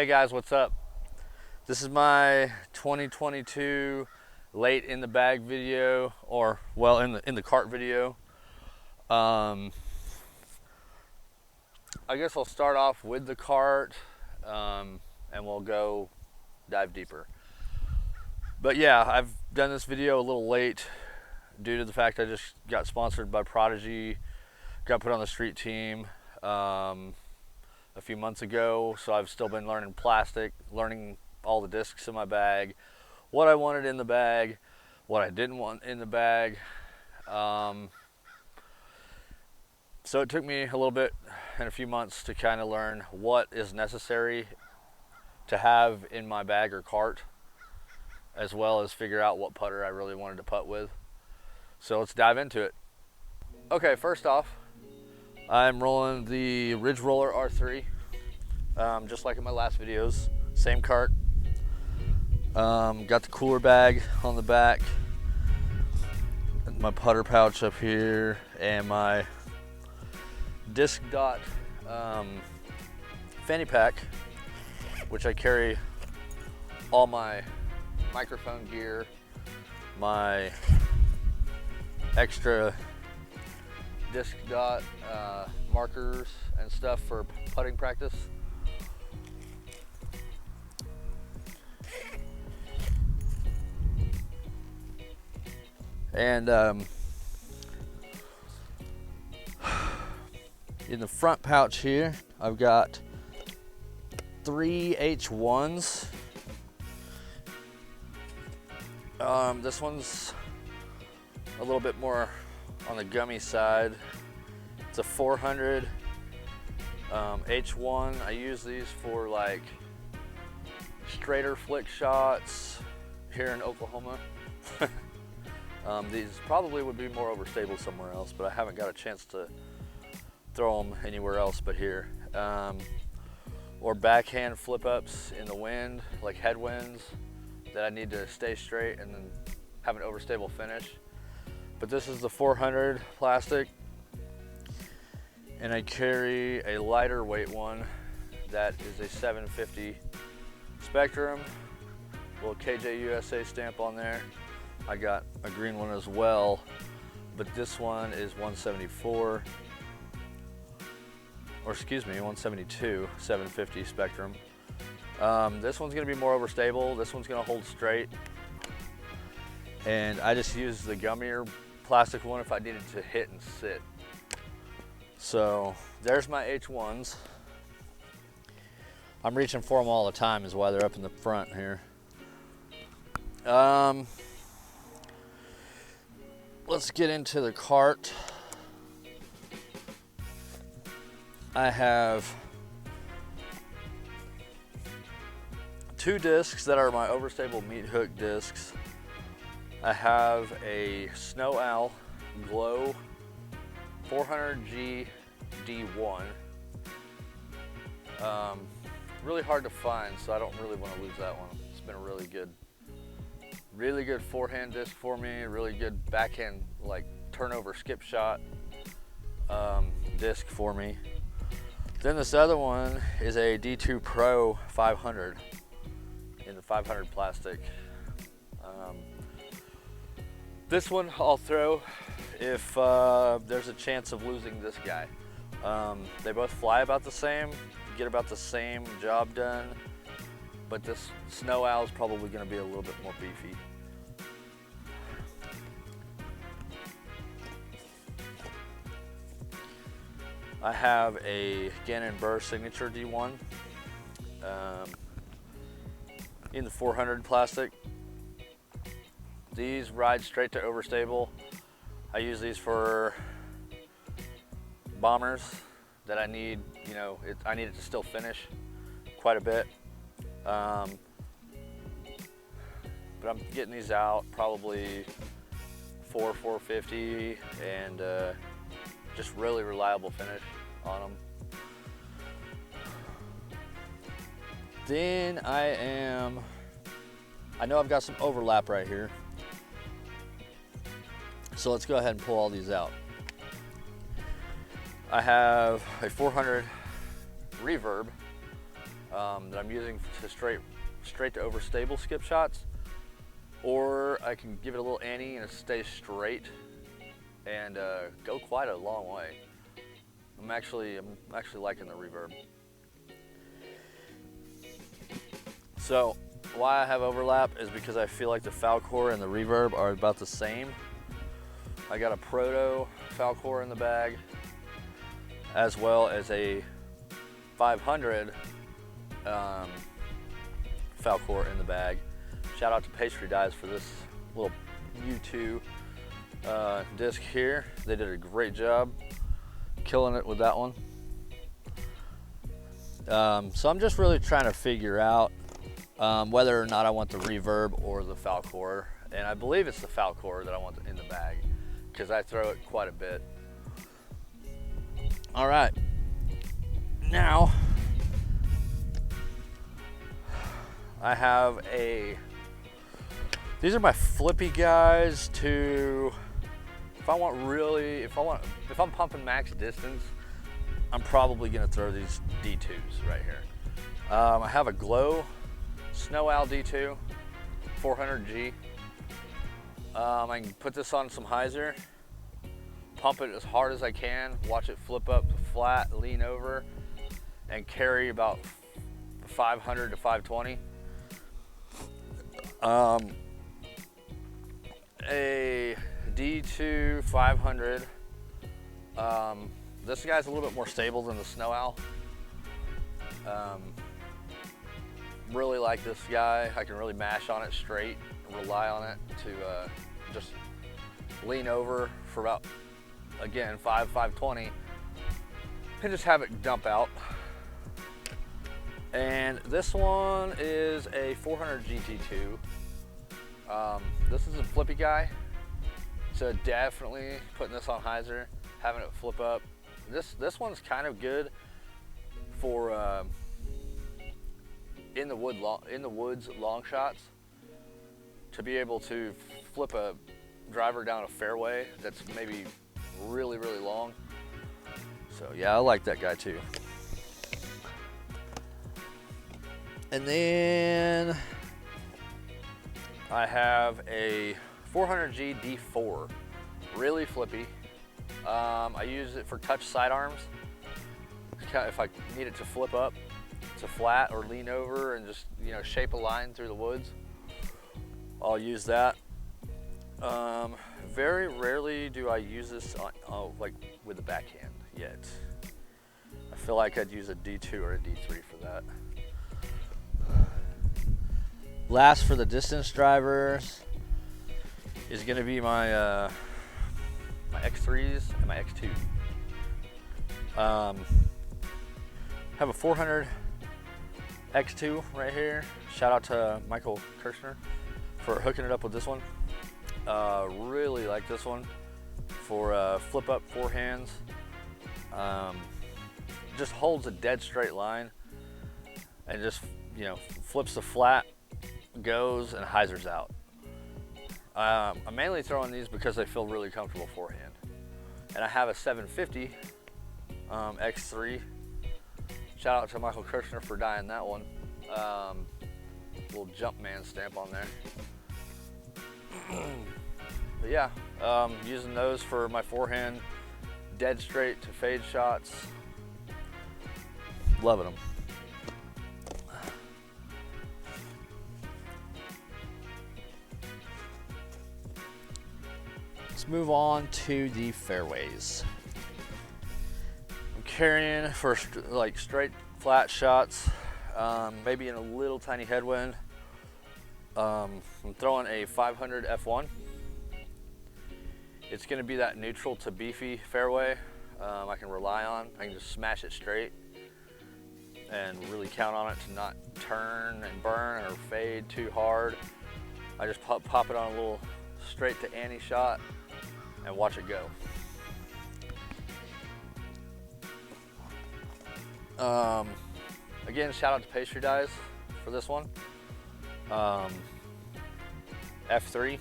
guys, what's up? This is my 2022 late in the bag video, or well, in the cart video. I guess I'll start off with the cart, and we'll go dive deeper. But yeah, I've done this video a little late due to the fact I just got sponsored by Prodigy, got put on the street team a few months ago, so I've still been learning plastic, learning all the discs in my bag, what I wanted in the bag, what I didn't want in the bag. So it took me a little bit and a few months to kind of learn what is necessary to have in my bag or cart, as well as figure out what putter I really wanted to putt with. So let's dive into it. Okay, first off, I'm rolling the Ridge Roller R3, just like in my last videos, same cart. Got the cooler bag on the back, my putter pouch up here, and my disc dot fanny pack, which I carry all my microphone gear, my extra disc dot markers and stuff for putting practice. And in the front pouch here, I've got 3 H1s. This one's a little bit more on the gummy side. It's a 400 H1. I use these for like straighter flick shots here in Oklahoma. These probably would be more overstable somewhere else, but I haven't got a chance to throw them anywhere else but here. Or backhand flip ups in the wind, like headwinds that I need to stay straight and then have an overstable finish. But this is the 400 plastic, and I carry a lighter weight one that is a 750 Spectrum, little KJ USA stamp on there. I got a green one as well, but this one is 174, or excuse me, 172, 750 Spectrum. This one's gonna be more overstable. This one's gonna hold straight. And I just use the gummier plastic one if I needed to hit and sit. So there's my H1s. I'm reaching for them all the time is why they're up in the front here. Let's get into the cart. I have 2 discs that are my overstable meat hook discs. I have a Snow Owl Glow 400G D1. Really hard to find, so I don't really want to lose that one. It's been a really good forehand disc for me, really good backhand like turnover skip shot disc for me. Then this other one is a D2 Pro 500 in the 500 plastic. This one I'll throw if there's a chance of losing this guy. They both fly about the same, get about the same job done, but this Snow Owl is probably going to be a little bit more beefy. I have a Gannon Burr Signature D1 in the 400 plastic. These ride straight to overstable. I use these for bombers that I need, I need it to still finish quite a bit. But I'm getting these out probably 450 and just really reliable finish on them. Then I know I've got some overlap right here. So let's go ahead and pull all these out. I have a 400 Reverb that I'm using to straight to overstable skip shots, or I can give it a little ante and it stays straight and go quite a long way. I'm actually liking the reverb. So why I have overlap is because I feel like the Falcor and the reverb are about the same. I got a Proto Falcor in the bag, as well as a 500 Falcor in the bag. Shout out to Pastry Dies for this little U2 disc here. They did a great job killing it with that one. So I'm just really trying to figure out whether or not I want the reverb or the Falcor, and I believe it's the Falcor that I want in the bag because I throw it quite a bit. All right, now I have these are my flippy guys to, if I'm pumping max distance, I'm probably gonna throw these D2s right here. I have a Glow Snow Owl D2, 400G. I can put this on some hyzer, pump it as hard as I can, watch it flip up to flat, lean over, and carry about 500 to 520. A D2 500. This guy's a little bit more stable than the Snow Owl. Really like this guy. I can really mash on it straight, rely on it to just lean over for about, again, 520, and just have it dump out. And this one is a 400 GT2. This is a flippy guy, so definitely putting this on hyzer, having it flip up. This one's kind of good for in the woods long shots, to be able to flip a driver down a fairway that's maybe really long. So yeah, I like that guy too. And then I have a 400G D4, really flippy. I use it for touch sidearms. If I need it to flip up to flat or lean over and just, you know, shape a line through the woods, I'll use that. Very rarely do I use this on, like with the backhand yet. I feel like I'd use a D2 or a D3 for that. Last for the distance drivers is going to be my my X3s and my X2. Have a 400 X2 right here. Shout out to Michael Kirchner for hooking it up with this one. Really like this one for flip up forehands. Just holds a dead straight line and just, you know, flips the flat, goes, and hyzers out. I'm mainly throwing these because they feel really comfortable forehand. And I have a 750 X3. Shout out to Michael Kirchner for dyeing that one. Little Jumpman stamp on there. But yeah, using those for my forehand, dead straight to fade shots. Loving them. Let's move on to the fairways. I'm carrying for like straight flat shots, maybe in a little tiny headwind. I'm throwing a 500 F1. It's going to be that neutral to beefy fairway I can rely on. I can just smash it straight and really count on it to not turn and burn or fade too hard. I just pop it on a little straight to ante shot and watch it go. Again, shout out to Pastry Dies for this one. F3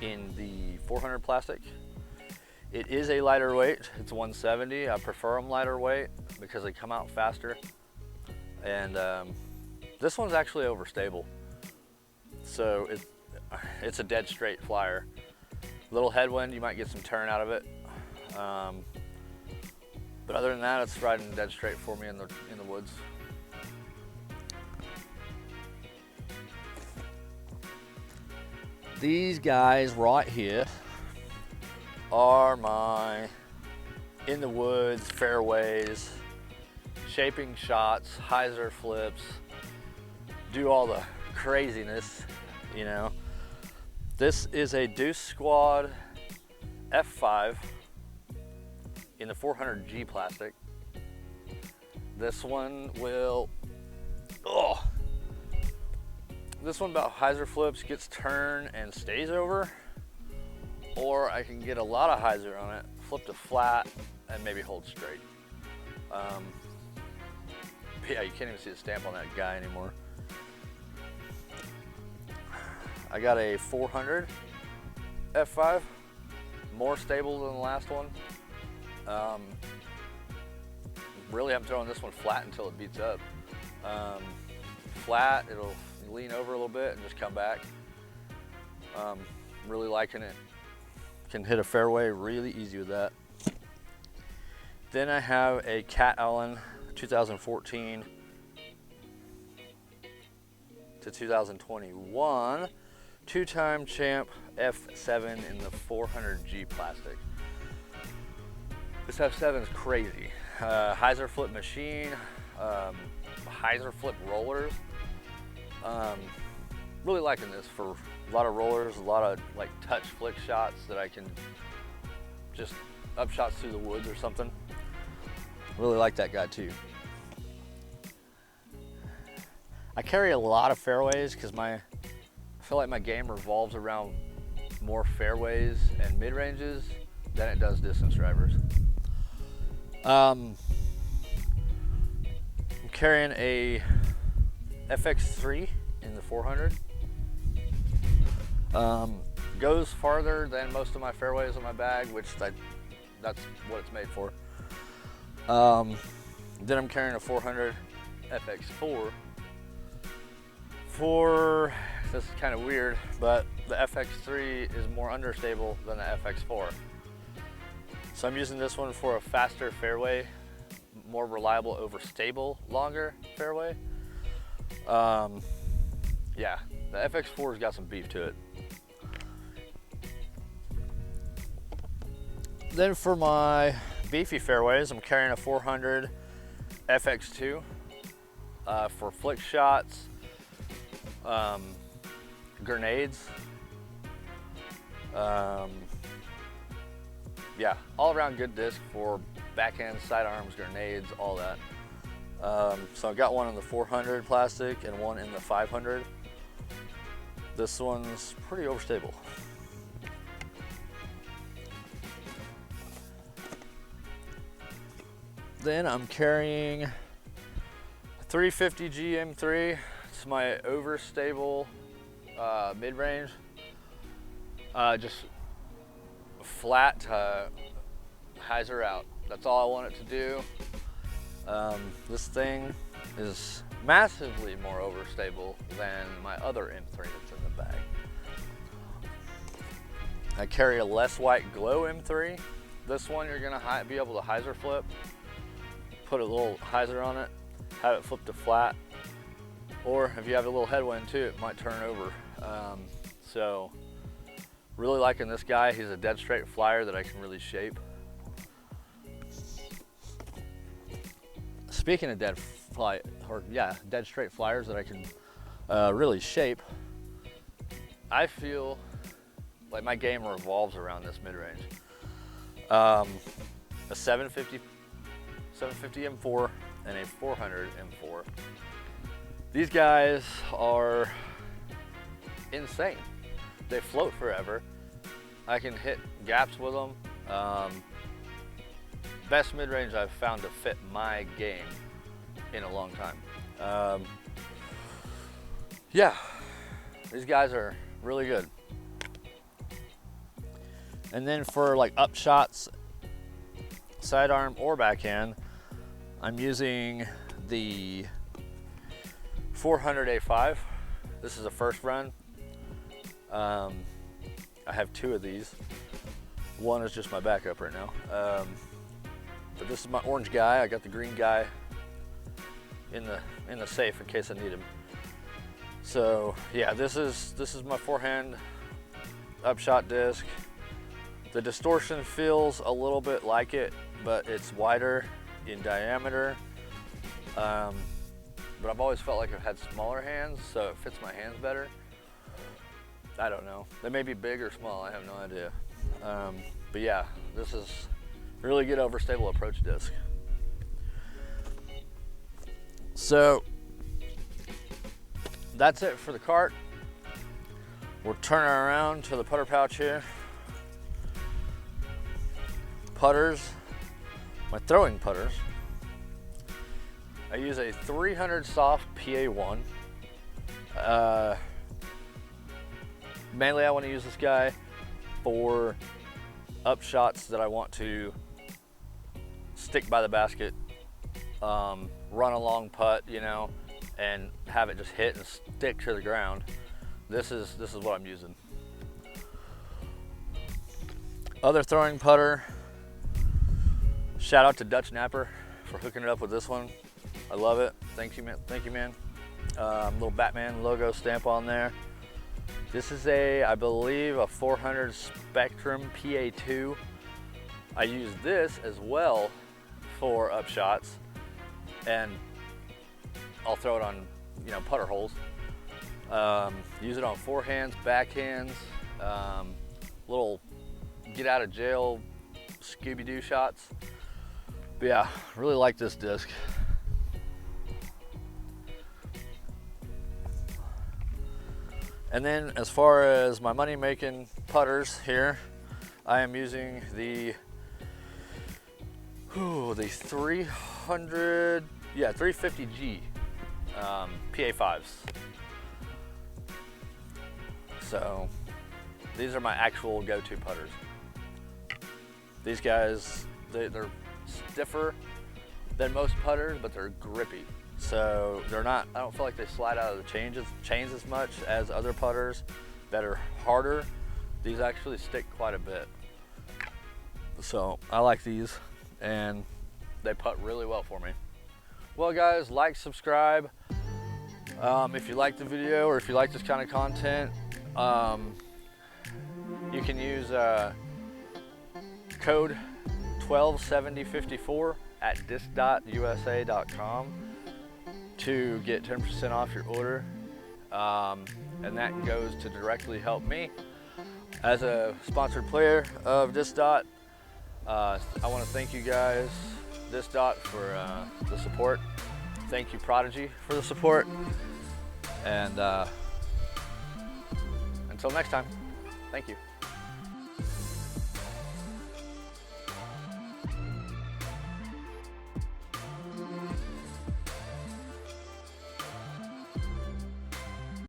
in the 400 plastic. It is a lighter weight. It's 170. I prefer them lighter weight because they come out faster And this one's actually overstable. So it's a dead straight flyer. Little headwind, you might get some turn out of it. But other than that, it's riding dead straight for me in the woods. These guys right here are my in the woods, fairways, shaping shots, hyzer flips, do all the craziness, you know. This is a Deuce Squad F5 in the 400G plastic. This one will, this one about hyzer flips, gets turn and stays over, or I can get a lot of hyzer on it, flip to flat, and maybe hold straight. Yeah, you can't even see the stamp on that guy anymore. I got a 400 F5, more stable than the last one. Really, I'm throwing this one flat until it beats up. Flat, it'll lean over a little bit and just come back. Really liking it. Can hit a fairway really easy with that. Then I have a Cat Allen 2014 to 2021 two-time champ F7 in the 400G plastic. This F7 is crazy. Hyzer flip machine, hyzer flip rollers. Really liking this for a lot of rollers, a lot of like touch flick shots that I can just up shots through the woods or something. Really like that guy too. I carry a lot of fairways because I feel like my game revolves around more fairways and mid ranges than it does distance drivers. I'm carrying a FX3 in the 400. Goes farther than most of my fairways in my bag, which that's what it's made for. Then I'm carrying a 400 FX4. This is kind of weird, but the FX3 is more understable than the FX4. So I'm using this one for a faster fairway, more reliable over stable, longer fairway. Yeah, the FX4's got some beef to it. Then for my beefy fairways, I'm carrying a 400 FX2 for flick shots, grenades, yeah, all around good disc for backhand, sidearms, grenades, all that. So I've got one in the 400 plastic and one in the 500. This one's pretty overstable. Then I'm carrying a 350G M3. It's my overstable mid-range. Just flat hyzer out. That's all I want it to do. This thing is massively more overstable than my other M3 that's in the bag. I carry a less white glow M3. This one you're gonna be able to hyzer flip, put a little hyzer on it, have it flip to flat, or if you have a little headwind too, it might turn over. So really liking this guy. He's a dead straight flyer that I can really shape. Speaking of dead straight flyers that I can really shape, I feel like my game revolves around this mid-range. A 750 M4 and a 400 M4. These guys are insane. They float forever. I can hit gaps with them. Best mid-range I've found to fit my game in a long time. Yeah, these guys are really good. And then for like up shots, sidearm or backhand, I'm using the 400 A5. This is a first run. I have 2 of these. One is just my backup right now. But this is my orange guy. I got the green guy in the safe in case I need him. So yeah, this is my forehand upshot disc. The distortion feels a little bit like it, but it's wider in diameter. But I've always felt like I've had smaller hands, so it fits my hands better. I don't know. They may be big or small, I have no idea. But yeah, this is really good overstable approach disc. So that's it for the cart. We'll turn her around to the putter pouch here. Putters, my throwing putters. I use a 300 soft PA1. Mainly I want to use this guy for upshots that I want to stick by the basket, run a long putt, you know, and have it just hit and stick to the ground. This is what I'm using. Other throwing putter, shout out to Dutch Napper for hooking it up with this one. I love it. Thank you, man. Thank you, man. Little Batman logo stamp on there. This is I believe a 400 Spectrum PA2. I use this as well for upshots, and I'll throw it on, you know, putter holes. Use it on forehands, backhands, little get out of jail Scooby-Doo shots. But yeah, really like this disc. And then as far as my money making putters here, I am using the 350G PA5s. So these are my actual go-to putters. These guys, they're stiffer than most putters, but they're grippy. So they're not, I don't feel like they slide out of the chains as much as other putters that are harder. These actually stick quite a bit. So I like these, and they putt really well for me. Well guys, like, subscribe. If you like the video or if you like this kind of content, you can use code 127054 at disc.usa.com to get 10% off your order, and that goes to directly help me as a sponsored player of Disc Dot. I want to thank you guys, Disc Dot, for the support. Thank you, Prodigy, for the support, and until next time, thank you.